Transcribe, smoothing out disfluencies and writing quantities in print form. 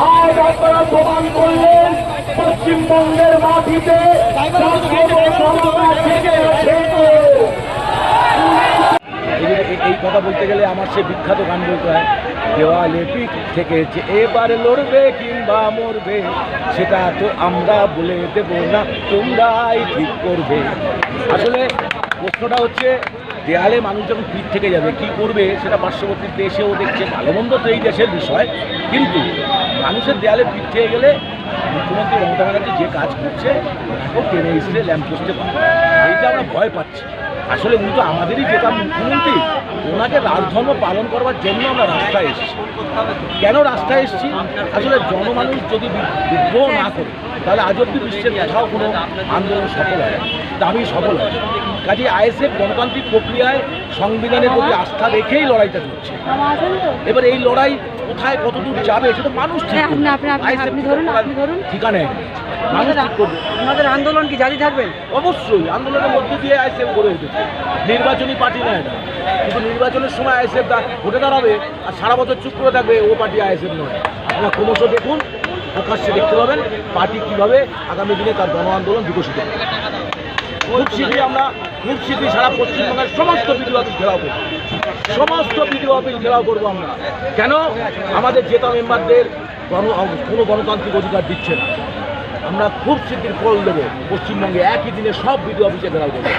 আজ আপনারা প্রমাণ করলেন পশ্চিমবঙ্গের মাটিতে এই কথা বলতে গেলে আমার সে বিখ্যাত গান বলতে হয়, দেওয়ালে পিঠ থেকে যে এবারে লড়বে কিংবা মরবে সেটা তো আমরা বলে দেব না, তোমরাই ঠিক করবে। আসলে প্রশ্নটা হচ্ছে দেয়ালে মানুষ যখন পিঠ থেকে যাবে কি করবে সেটা পার্শ্ববর্তী দেশেও দেখছে, ভালো মন্দ তো এই দেশের বিষয়, কিন্তু মানুষের দেয়ালে পিঠ থেকে গেলে মুখ্যমন্ত্রী মমতা ব্যানার্জি যে কাজ করছে এখন টেনে ইসরে ল্যাম্পপোস্টে পাবে, এইটা আমরা ভয় পাচ্ছি। আসলে উনি তো আমাদেরই যেটা মুখ্যমন্ত্রী, ওনাকে রাজধর্ম পালন করবার জন্য আমরা রাস্তায় এসেছি। কেন রাস্তায় এসেছি? আসলে জনমানুষ যদি বিদ্রোহ না করে তাহলে আজ অব্দি বিশ্বের কোথাও কোনো আন্দোলন সফল হয়, দাবি সফল হয়। কাজে আইএসএফ গণতান্ত্রিক প্রক্রিয়ায় সংবিধানের প্রতি আস্থা রেখেই লড়াইটা করছে। এবার এই লড়াই কোথায় কতদূর যাবে সেটা মানুষ ঠিক করবে, ঠিকানা মানুষ ঠিক করবে। আপনাদের আন্দোলন কি জারি থাকবে? অবশ্যই আন্দোলনের মধ্যে দিয়ে আইএসএফ গড়ে উঠেছে, নির্বাচনী পার্টি না এটা, কিন্তু নির্বাচনের সময় আইএসএফ ভোটে দাঁড়াবে আর সারা বছর চুপ করে থাকবে, ও পার্টি আইএসএফ নয়। আপনারা ক্রমশ দেখুন, প্রকাশ্যে দেখতে পাবেন পার্টি কীভাবে আগামী দিনে তার গণ আন্দোলন বিকশিত হবে। খুব শীঘ্রই আমরা সারা পশ্চিমবঙ্গের সমস্ত বিডিও অফিস ঘেরাও করবো, সমস্ত বিডিও অফিস ঘেরাও করবো আমরা। কেন? আমাদের জেতা মেম্বারদের কোনো গণতান্ত্রিক অধিকার দিচ্ছে না। আমরা খুব শীঘ্রই ফল দেবো, পশ্চিমবঙ্গে একই দিনে সব বিডিও অফিসে ঘেরাও করবো।